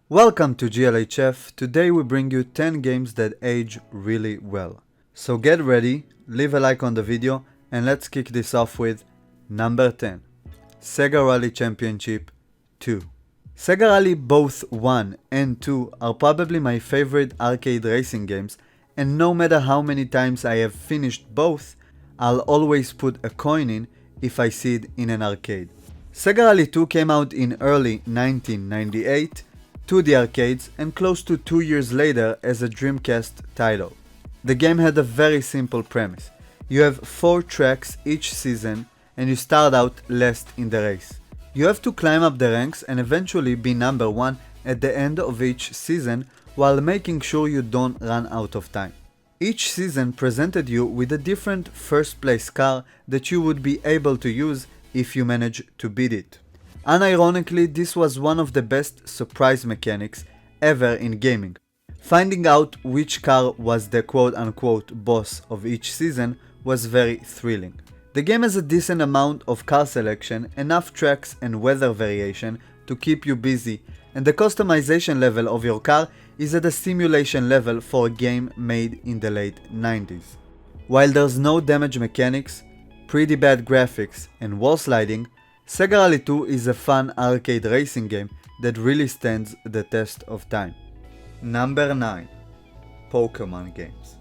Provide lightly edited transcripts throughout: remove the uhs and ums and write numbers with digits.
Welcome to GLHF. Today we bring you 10 games that age really well. So get ready, leave a like on the video, and let's kick this off with number 10. Sega Rally Championship 2. Sega Rally both 1 and 2 are probably my favorite arcade racing games, and no matter how many times I have finished both, I'll always put a coin in if I see it in an arcade. Sega Rally 2 came out in early 1998 to the arcades and close to 2 years later as a Dreamcast title. The game had a very simple premise. You have 4 tracks each season and you start out last in the race. You have to climb up the ranks and eventually be number 1 at the end of each season while making sure you don't run out of time. Each season presented you with a different first place car that you would be able to use if you manage to beat it. Unironically, this was one of the best surprise mechanics ever in gaming. Finding out which car was the quote-unquote boss of each season was very thrilling. The game has a decent amount of car selection, enough tracks and weather variation to keep you busy, and the customization level of your car is at a simulation level for a game made in the late 90s. While there's no damage mechanics, pretty bad graphics and wall sliding, Sega Rally 2 is a fun arcade racing game that really stands the test of time. Number 9. Pokemon games.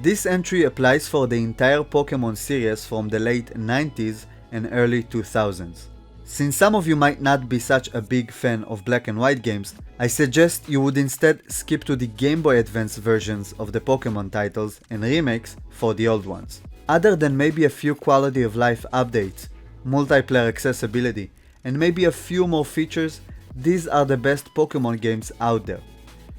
This entry applies for the entire Pokemon series from the late 90s and early 2000s. Since some of you might not be such a big fan of black and white games, I suggest you would instead skip to the Game Boy Advance versions of the Pokemon titles and remakes for the old ones. Other than maybe a few quality of life updates, multiplayer accessibility, and maybe a few more features, these are the best Pokemon games out there.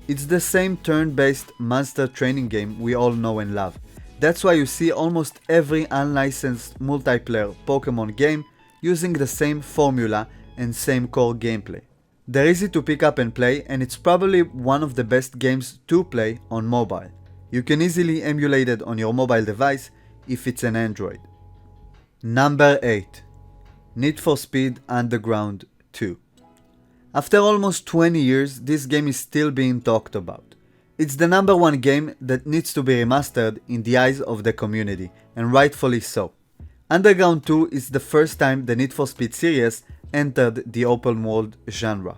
It's the same turn-based monster training game we all know and love. That's why you see almost every unlicensed multiplayer Pokemon game using the same formula and same core gameplay. They're easy to pick up and play, and it's probably one of the best games to play on mobile. You can easily emulate it on your mobile device if it's an Android. Number 8. Need for Speed Underground 2. After almost 20 years, this game is still being talked about. It's the number one game that needs to be remastered in the eyes of the community, and rightfully so. Underground 2 is the first time the Need for Speed series entered the open world genre.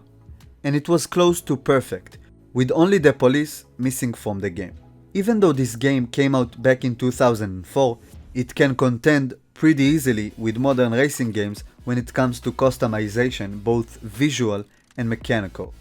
And it was close to perfect, with only the police missing from the game. Even though this game came out back in 2004, it can contend pretty easily with modern racing games when it comes to customization, both visual and mechanical.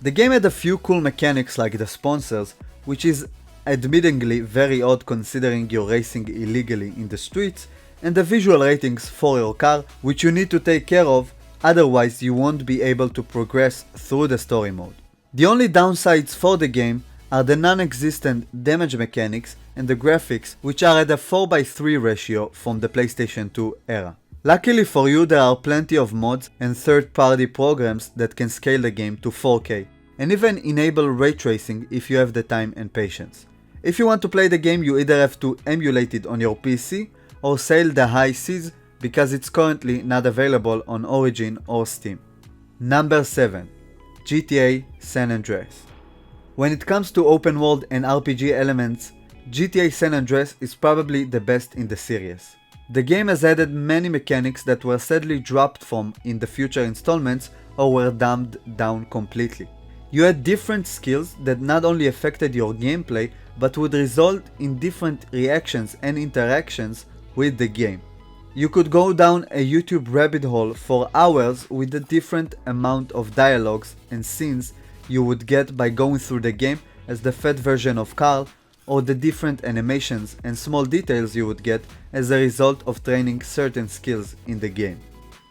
The game had a few cool mechanics like the sponsors, which is admittingly very odd considering you're racing illegally in the streets, and the visual ratings for your car, which you need to take care of, otherwise you won't be able to progress through the story mode. The only downsides for the game are the non-existent damage mechanics and the graphics, which are at a 4:3 ratio from the PlayStation 2 era. Luckily for you, there are plenty of mods and third-party programs that can scale the game to 4K, and even enable ray tracing if you have the time and patience. If you want to play the game, you either have to emulate it on your PC or sail the high seas because it's currently not available on Origin or Steam. Number 7. GTA San Andreas. When it comes to open world and RPG elements, GTA San Andreas is probably the best in the series. The game has added many mechanics that were sadly dropped from in the future installments or were dumbed down completely. You had different skills that not only affected your gameplay but would result in different reactions and interactions with the game. You could go down a YouTube rabbit hole for hours with the different amount of dialogues and scenes you would get by going through the game as the fat version of Carl, or the different animations and small details you would get as a result of training certain skills in the game.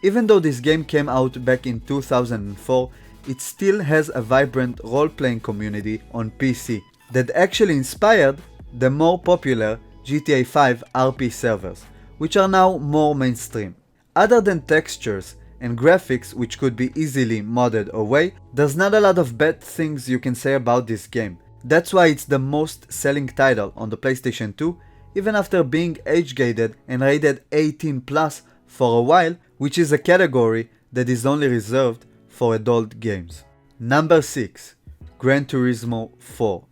Even though this game came out back in 2004, it still has a vibrant role-playing community on PC that actually inspired the more popular GTA 5 RP servers, which are now more mainstream. Other than textures and graphics which could be easily modded away, there's not a lot of bad things you can say about this game. That's why it's the most selling title on the PlayStation 2, even after being age-gated and rated 18+ for a while, which is a category that is only reserved for adult games. Number 6. Gran Turismo 4.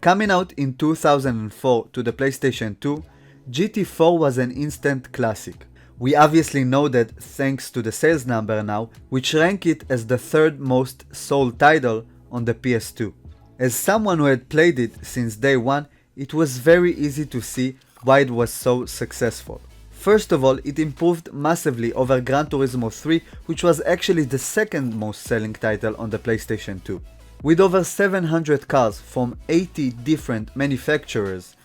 Coming out in 2004 to the PlayStation 2, GT4 was an instant classic. We obviously know that thanks to the sales number now, which rank it as the third most sold title on the PS2. As someone who had played it since day one, it was very easy to see why it was so successful. First of all, it improved massively over Gran Turismo 3, which was actually the second most selling title on the PlayStation 2. With over 700 cars from 80 different manufacturers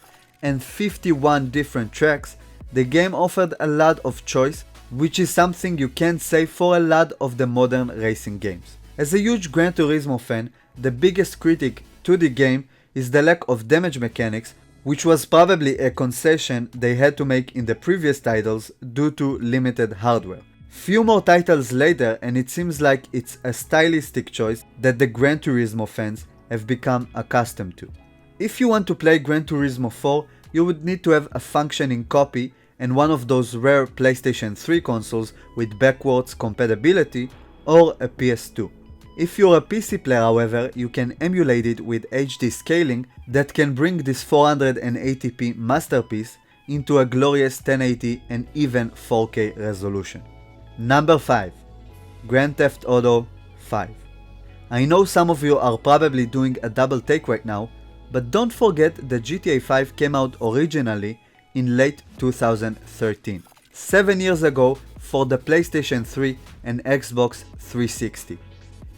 and 51 different tracks, the game offered a lot of choice, which is something you can't say for a lot of the modern racing games. As a huge Gran Turismo fan, the biggest critic to the game is the lack of damage mechanics, which was probably a concession they had to make in the previous titles due to limited hardware. Few more titles later, and it seems like it's a stylistic choice that the Gran Turismo fans have become accustomed to. If you want to play Gran Turismo 4, you would need to have a functioning copy and one of those rare PlayStation 3 consoles with backwards compatibility or a PS2. If you're a PC player, however, you can emulate it with HD scaling that can bring this 480p masterpiece into a glorious 1080 and even 4K resolution. Number 5. Grand Theft Auto 5. I know some of you are probably doing a double take right now, but don't forget that GTA 5 came out originally in late 2013, 7 years ago for the PlayStation 3 and Xbox 360.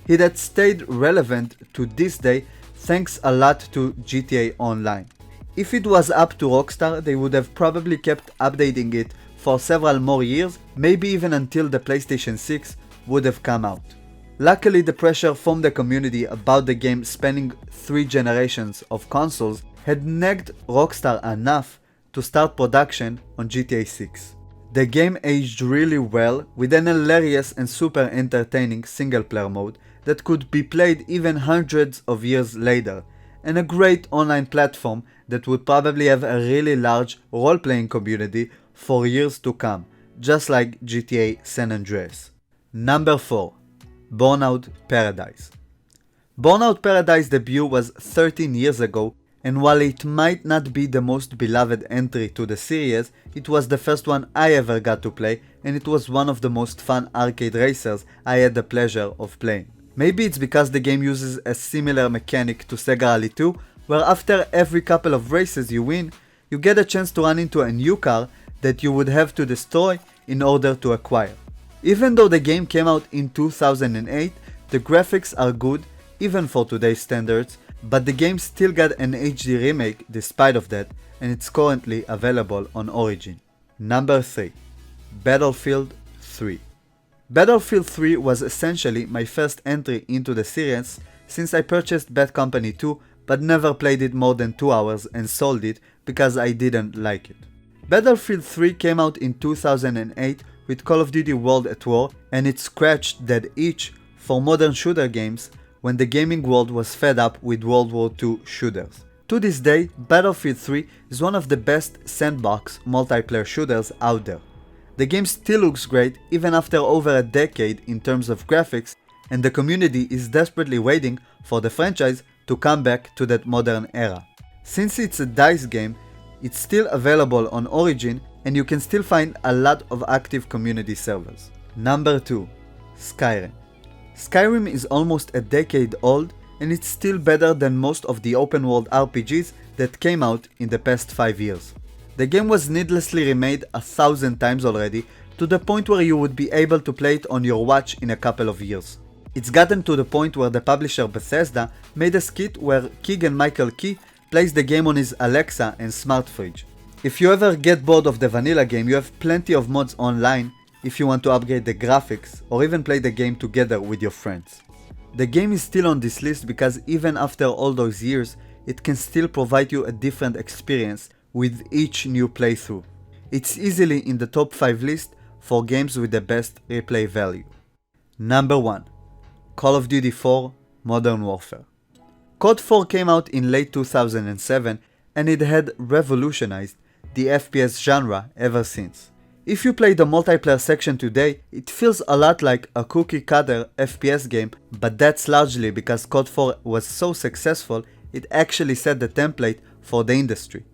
It had stayed relevant to this day thanks a lot to GTA Online. If it was up to Rockstar, they would have probably kept updating it for several more years, maybe even until the PlayStation 6 would have come out. Luckily, the pressure from the community about the game spanning 3 generations of consoles had nagged Rockstar enough to start production on GTA 6. The game aged really well with an hilarious and super entertaining single player mode that could be played even hundreds of years later, and a great online platform that would probably have a really large role-playing community for years to come, just like GTA San Andreas. Number 4. Burnout Paradise. Burnout Paradise debut was 13 years ago, and while it might not be the most beloved entry to the series, it was the first one I ever got to play, and it was one of the most fun arcade racers I had the pleasure of playing. Maybe it's because the game uses a similar mechanic to Sega Rally 2, where after every couple of races you win, you get a chance to run into a new car that you would have to destroy in order to acquire. Even though the game came out in 2008, the graphics are good even for today's standards, but the game still got an HD remake despite of that, and it's currently available on Origin. Number 3. Battlefield 3. Battlefield 3 was essentially my first entry into the series since I purchased Bad Company 2 but never played it more than 2 hours and sold it because I didn't like it. Battlefield 3 came out in 2008 with Call of Duty World at War, and it scratched that itch for modern shooter games when the gaming world was fed up with World War II shooters. To this day, Battlefield 3 is one of the best sandbox multiplayer shooters out there. The game still looks great even after over a decade in terms of graphics, and the community is desperately waiting for the franchise to come back to that modern era. Since it's a DICE game, it's still available on Origin, and you can still find a lot of active community servers. Number 2. Skyrim. Skyrim is almost a decade old, and it's still better than most of the open world RPGs that came out in the past 5 years. The game was needlessly remade 1,000 times already, to the point where you would be able to play it on your watch in a couple of years. It's gotten to the point where the publisher Bethesda made a skit where Keegan-Michael Key plays the game on his Alexa and smart fridge. If you ever get bored of the vanilla game, you have plenty of mods online if you want to upgrade the graphics or even play the game together with your friends. The game is still on this list because even after all those years, it can still provide you a different experience with each new playthrough. It's easily in the top 5 list for games with the best replay value. Number 1. Call of Duty 4 Modern Warfare. COD 4 came out in late 2007, and it had revolutionized the FPS genre ever since. If you play the multiplayer section today, it feels a lot like a cookie cutter FPS game, but that's largely because COD 4 was so successful, it actually set the template for the industry.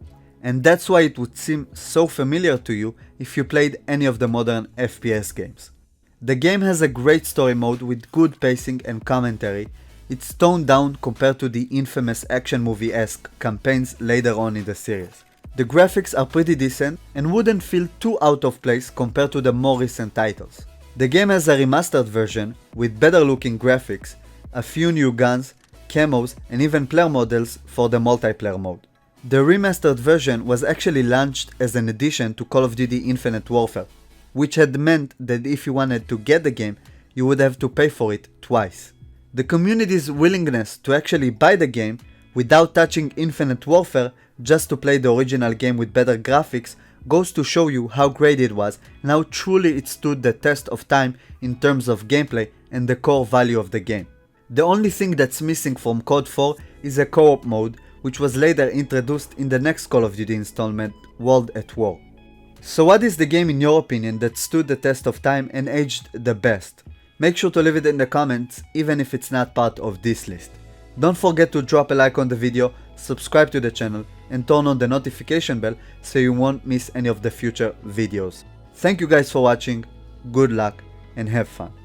And that's why it would seem so familiar to you if you played any of the modern FPS games. The game has a great story mode with good pacing and commentary. It's toned down compared to the infamous action movie-esque campaigns later on in the series. The graphics are pretty decent and wouldn't feel too out of place compared to the more recent titles. The game has a remastered version with better looking graphics, a few new guns, camos and even player models for the multiplayer mode. The remastered version was actually launched as an addition to Call of Duty Infinite Warfare, which had meant that if you wanted to get the game, you would have to pay for it twice. The community's willingness to actually buy the game without touching Infinite Warfare just to play the original game with better graphics goes to show you how great it was and how truly it stood the test of time in terms of gameplay and the core value of the game. The only thing that's missing from COD 4 is a co-op mode, which was later introduced in the next Call of Duty installment, World at War. So what is the game in your opinion that stood the test of time and aged the best? Make sure to leave it in the comments even if it's not part of this list. Don't forget to drop a like on the video, subscribe to the channel and turn on the notification bell so you won't miss any of the future videos. Thank you guys for watching, good luck and have fun.